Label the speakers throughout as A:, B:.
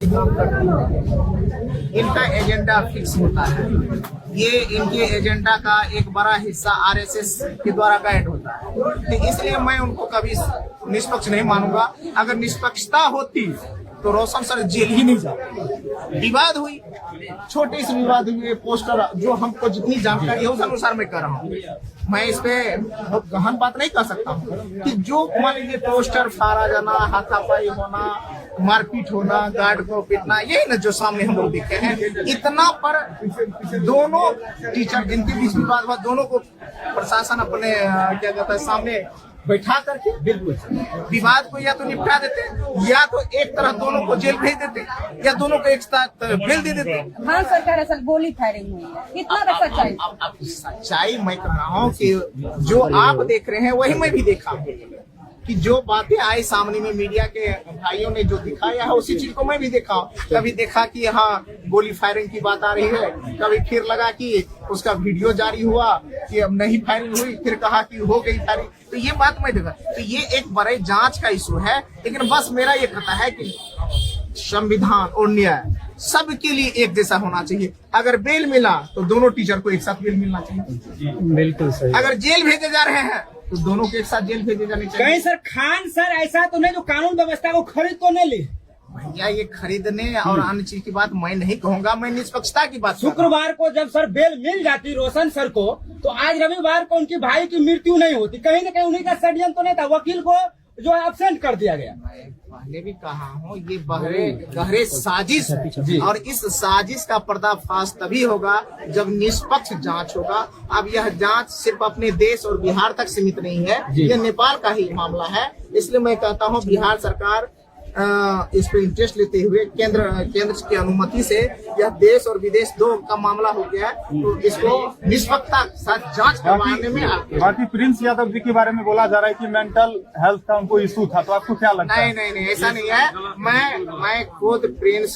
A: काम करती है। इनका एजेंडा फिक्स होता है। ये इनके एजेंडा का एक बड़ा हिस्सा आरएसएस के द्वारा गाइड होता है, तो इसलिए मैं उनको कभी निष्पक्ष नहीं मानूंगा। अगर निष्पक्षता होती तो रोशन सर जेल ही नहीं जाते। विवाद हुई, छोटे से विवाद हुए, पोस्टर, जो हमको जितनी जानकारी है उस अनुसार मैं कर रहा हूँ। मैं इस पे बहुत गहन बात नहीं कर सकता हूँ कि जो मान लीजिए पोस्टर फाड़ा जाना, हाथापाई होना, मारपीट होना, गार्ड को पीटना, यही ना जो सामने हम लोग देखे हैं। इतना पर दोनों टीचर जिनके बीच विवाद हुआ, दोनों को प्रशासन अपने क्या कहता है सामने बैठा करके बिल्कुल विवाद को या तो निपटा देते, या तो एक तरह दोनों को जेल भेज देते, या दोनों को एक साथ बेल दे देते।
B: हाँ सरकार, असल गोली फायरिंग हुई है, कितना का सच्चाई?
A: अब सच्चाई मैं कह रहा हूँ कि जो आप देख रहे हैं वही मैं भी देखा हूँ, कि जो बातें आई सामने में मीडिया के भाइयों ने जो दिखाया है उसी चीज को मैं भी देखा हूँ। कभी देखा कि हाँ गोली फायरिंग की बात आ रही है, कभी फिर लगा कि उसका वीडियो जारी हुआ कि अब नहीं फायरिंग हुई, फिर कहा कि हो गई फायरिंग। तो ये बात मैं देखा, तो ये एक बड़े जांच का इशू है। लेकिन बस मेरा ये कहता है कि संविधान और न्याय सबके लिए एक जैसा होना चाहिए। अगर बेल मिला तो दोनों टीचर को एक साथ बेल मिलना चाहिए।
C: बिल्कुल सही।
A: अगर जेल भेजे जा रहे हैं तो दोनों के एक साथ जेल भेजे जाने चाहिए।
C: कहीं सर खान सर ऐसा तो नहीं जो कानून व्यवस्था को खरीद तो नहीं ली?
A: भैया ये खरीदने और अन्य चीज की बात मैं नहीं कहूंगा, मैं निष्पक्षता की बात।
C: शुक्रवार को जब सर बेल मिल जाती रोशन सर को, तो आज रविवार को उनकी भाई की मृत्यु नहीं होती। कहीं न कहीं उन्हीं का षड्यंत्र तो नहीं था, वकील को जो है एब्सेंट कर दिया गया।
A: मैं पहले भी कहा हूँ, ये गहरे साजिश है, और इस साजिश का पर्दाफाश तभी होगा जब निष्पक्ष जांच होगा। अब यह जांच सिर्फ अपने देश और बिहार तक सीमित नहीं है, यह नेपाल का ही मामला है। इसलिए मैं कहता हूँ बिहार सरकार इस पे इंटरेस्ट लेते हुए केंद्र की अनुमति से यह देश और विदेश दो का मामला हो गया है, तो इसको निष्पक्षता के साथ जांच करवाने में।
D: बाकी प्रिंस यादव जी के बारे में बोला जा रहा है कि मेंटल हेल्थ का उनको इशू था, तो आपको क्या लगता है?
A: नहीं, ऐसा नहीं है। मैं खुद प्रिंस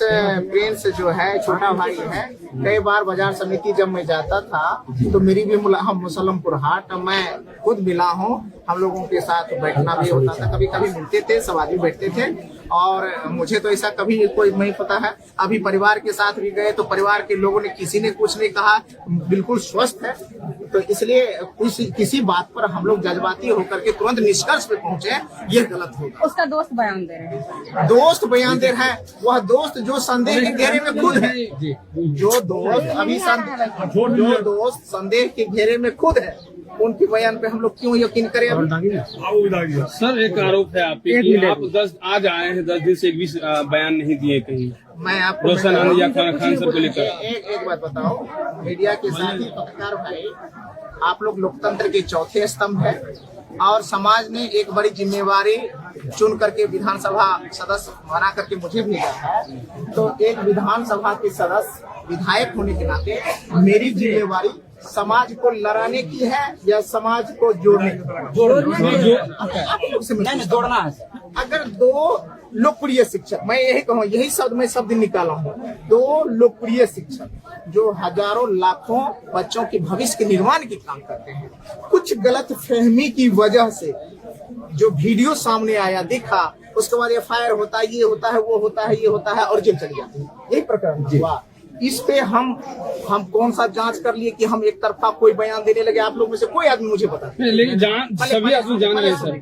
A: जो है छोटा भाई है। कई बार बाजार समिति जब मैं जाता था तो मेरी भी हम मुसलमपुर हाट मैं खुद मिला हूँ। हम लोगों के साथ बैठना भी होता था, कभी कभी मिलते थे, सब आदमी बैठते थे, और मुझे तो ऐसा कभी कोई नहीं पता है। अभी परिवार के साथ भी गए तो परिवार के लोगों ने किसी ने कुछ नहीं कहा, बिल्कुल स्वस्थ है। तो इसलिए किसी बात पर हम लोग जज्बाती होकर के तुरंत निष्कर्ष पे पहुंचे, ये गलत होगा।
B: उसका दोस्त बयान दे रहे हैं।
A: दोस्त बयान दे रहा है, वह दोस्त जो संदेह के घेरे में खुद है, जो दोस्त संदेह के घेरे में खुद है, उनके बयान पे हम लोग क्यों यकीन करें?
E: सर एक आरोप है आप पे कि आप 10 आज आए हैं, 10 दिन से एक भी बयान नहीं दिए कहीं।
A: मैं आपको
E: रोशन आनंद या खान सर को लेकर
A: एक बात बताओ, मीडिया के साथी पत्रकार भाई, आप लोग लोकतंत्र के चौथे स्तंभ है, और समाज ने एक बड़ी जिम्मेवारी चुन करके विधानसभा सदस्य बना करके मुझे भेजा है। तो एक विधानसभा के सदस्य, विधायक होने के नाते मेरी जिम्मेवारी समाज को लड़ाने की है या समाज को जोड़ने
C: जोड़ना है।
A: अगर दो लोकप्रिय शिक्षक, मैं यही कहूँ, यही शब्द निकाला हूँ, दो लोकप्रिय शिक्षक जो हजारों लाखों बच्चों के भविष्य के निर्माण के काम करते हैं, कुछ गलत फहमी की वजह से जो वीडियो सामने आया दिखा, उसके बाद एफआईआर होता है, ये होता है, वो होता है, ये होता है, और जेल चली जाती है। यही प्रकरण हुआ। इस पे हम कौन सा जांच कर लिए कि हम एक तरफा कोई बयान देने लगे? आप लोग में से कोई आदमी मुझे बता।
E: लेकिन सभी आदमी जान रहे हैं सर।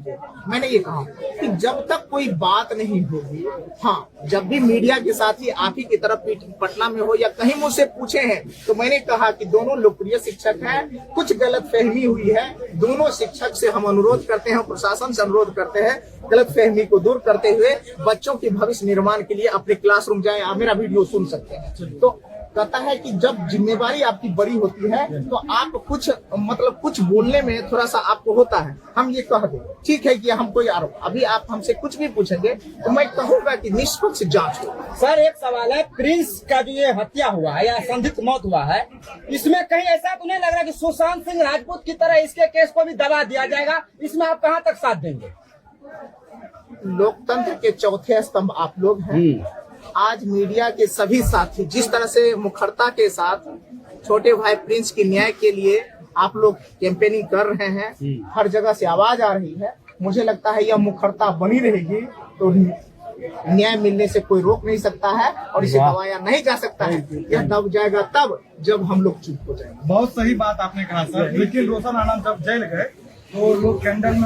A: मैंने ये कहा कि जब तक कोई बात नहीं होगी, हाँ, जब भी मीडिया के साथी आप ही की तरफ पटना में हो या कहीं मुझसे पूछे हैं, तो मैंने कहा कि दोनों लोकप्रिय शिक्षक हैं, कुछ गलत फहमी हुई है। दोनों शिक्षक से हम अनुरोध करते हैं, प्रशासन से अनुरोध करते हैं, गलत फहमी को दूर करते हुए बच्चों के भविष्य निर्माण के लिए अपने क्लासरूम जाएं। आप मेरा वीडियो सुन सकते हैं। तो कहता है कि जब जिम्मेवारी आपकी बड़ी होती है तो आप कुछ बोलने में थोड़ा सा आपको होता है। हम ये कह दें, ठीक है कि हम कोई आरोप, अभी आप हमसे कुछ भी पूछेंगे तो मैं कहूँगा कि निष्पक्ष जांच हो।
C: सर एक सवाल है, प्रिंस का जो ये हत्या हुआ है या संदिग्ध मौत हुआ है, इसमें कहीं ऐसा तो नहीं लग रहा कि सुशांत सिंह राजपूत की तरह इसके केस को भी दबा दिया जाएगा? इसमें आप कहाँ तक साथ देंगे?
A: लोकतंत्र के चौथे स्तंभ आप लोग हैं। आज मीडिया के सभी साथी जिस तरह से मुखरता के साथ छोटे भाई प्रिंस की न्याय के लिए आप लोग कैंपेनिंग कर रहे हैं, हर जगह से आवाज आ रही है, मुझे लगता है यह मुखरता बनी रहेगी तो न्याय मिलने से कोई रोक नहीं सकता है और इसे दबाया नहीं जा सकता है। यह दब जाएगा तब जब हम लोग चुप हो जाएंगे।
D: बहुत सही बात आपने कहा सर, लेकिन रोशन आनंद जब जेल गए तो लोग कैंडल में